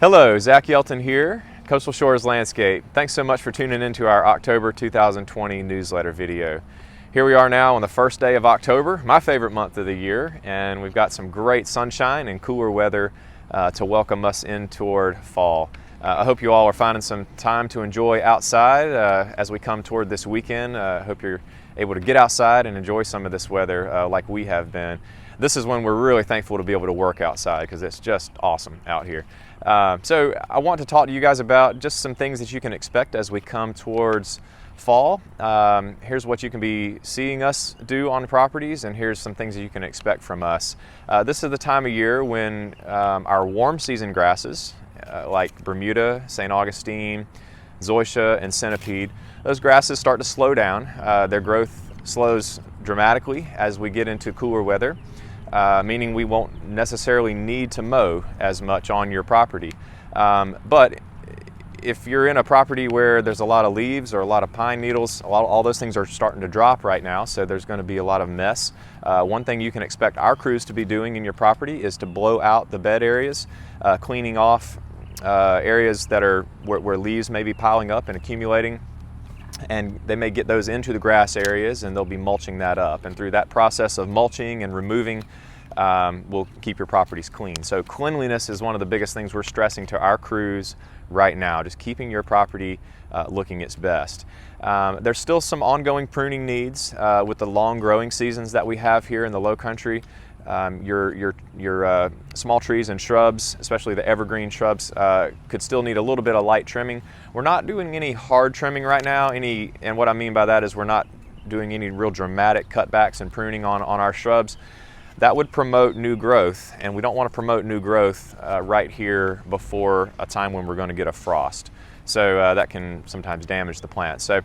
Hello, Zach Yelton here, Coastal Shores Landscape. Thanks so much for tuning into our October 2020 newsletter video. Here we are now on the first day of October, my favorite month of the year, and we've got some great sunshine and cooler weather to welcome us in toward fall. I hope you all are finding some time to enjoy outside as we come toward this weekend. I hope you're able to get outside and enjoy some of this weather like we have been. This is when we're really thankful to be able to work outside because it's just awesome out here. So I want to talk to you guys about just some things that you can expect as we come towards fall. Here's what you can be seeing us do on properties, and here's some things that you can expect from us. This is the time of year when our warm season grasses like Bermuda, St. Augustine, zoysia, and centipede, those grasses start to slow down. Their growth slows dramatically as we get into cooler weather. Meaning we won't necessarily need to mow as much on your property. But if you're in a property where there's a lot of leaves or a lot of pine needles, all those things are starting to drop right now, so there's going to be a lot of mess. One thing you can expect our crews to be doing in your property is to blow out the bed areas, cleaning off areas that are where leaves may be piling up and accumulating. And they may get those into the grass areas and they'll be mulching that up. And through that process of mulching and removing, will keep your properties clean. So cleanliness is one of the biggest things we're stressing to our crews right now, just keeping your property looking its best. There's still some ongoing pruning needs with the long growing seasons that we have here in the low country. Your small trees and shrubs, especially the evergreen shrubs, could still need a little bit of light trimming. We're not doing any hard trimming right now, and what I mean by that is we're not doing any real dramatic cutbacks and pruning on our shrubs. That would promote new growth, and we don't want to promote new growth right here before a time when we're going to get a frost. So that can sometimes damage the plant. So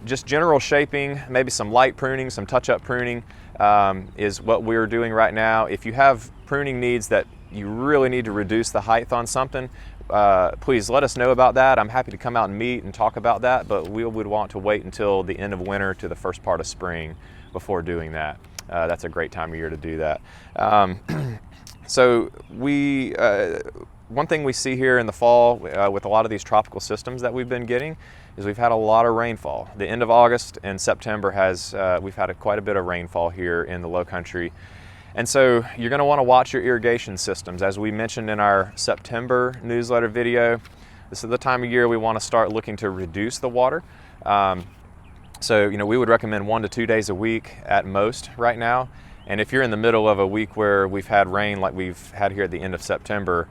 just general shaping, maybe some light pruning, some touch-up pruning is what we're doing right now. If you have pruning needs that you really need to reduce the height on something, please let us know about that. I'm happy to come out and meet and talk about that, but we would want to wait until the end of winter to the first part of spring before doing that. That's a great time of year to do that. So one thing we see here in the fall with a lot of these tropical systems that we've been getting is we've had a lot of rainfall. The end of August and September we've had quite a bit of rainfall here in the low country. And so you're going to want to watch your irrigation systems. As we mentioned in our September newsletter video, this is the time of year we want to start looking to reduce the water. So we would recommend 1 to 2 days a week at most right now. And if you're in the middle of a week where we've had rain like we've had here at the end of September,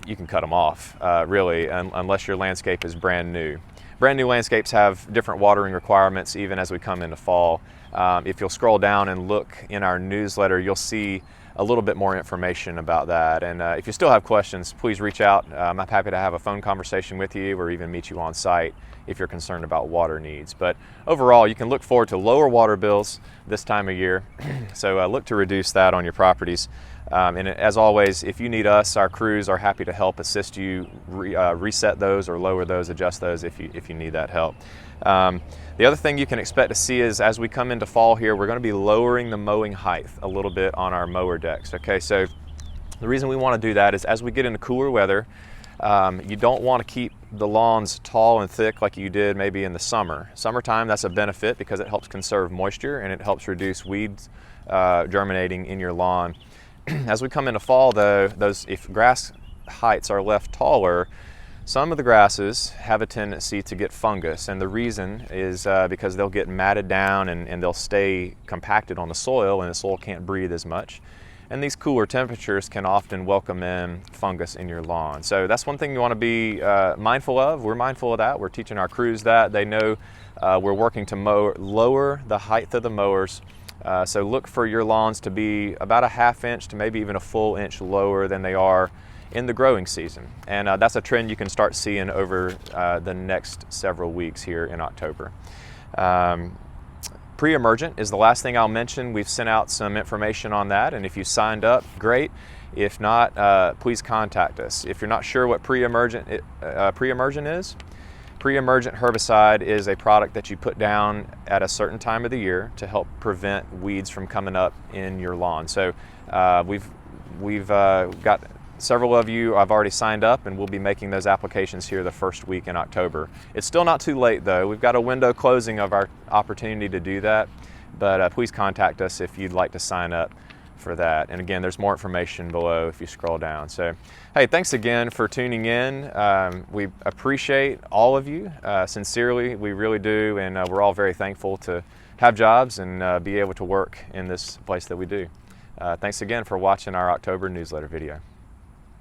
you can cut them off, really, unless your landscape is brand new. Brand new landscapes have different watering requirements even as we come into fall. If you'll scroll down and look in our newsletter, you'll see a little bit more information about that. And if you still have questions, please reach out. I'm happy to have a phone conversation with you or even meet you on site if you're concerned about water needs. But overall, you can look forward to lower water bills this time of year. So look to reduce that on your properties. And as always, if you need us, our crews are happy to help assist you reset those or lower those, adjust those if you need that help. The other thing you can expect to see is as we come into fall here, we're going to be lowering the mowing height a little bit on our mower decks. Okay, so the reason we want to do that is as we get into cooler weather, you don't want to keep the lawns tall and thick like you did maybe in the summer. Summertime, that's a benefit because it helps conserve moisture and it helps reduce weeds germinating in your lawn. As we come into fall though, if grass heights are left taller, some of the grasses have a tendency to get fungus, and the reason is because they'll get matted down and they'll stay compacted on the soil, and the soil can't breathe as much. And these cooler temperatures can often welcome in fungus in your lawn. So that's one thing you want to be mindful of. We're mindful of that. We're teaching our crews that. They know we're working to lower the height of the mowers. So look for your lawns to be about a ½ inch to maybe even a full inch lower than they are in the growing season. And that's a trend you can start seeing over the next several weeks here in October. Pre-Emergent is the last thing I'll mention. We've sent out some information on that, and if you signed up, great. If not, please contact us. If you're not sure what Pre-Emergent is, Pre-Emergent herbicide is a product that you put down at a certain time of the year to help prevent weeds from coming up in your lawn. So we've got Several of you have already signed up, and we'll be making those applications here the first week in October. It's still not too late though. We've got a window closing of our opportunity to do that, but please contact us if you'd like to sign up for that. And again, there's more information below if you scroll down. So, hey, thanks again for tuning in. We appreciate all of you, sincerely, we really do, and we're all very thankful to have jobs and be able to work in this place that we do. Thanks again for watching our October newsletter video.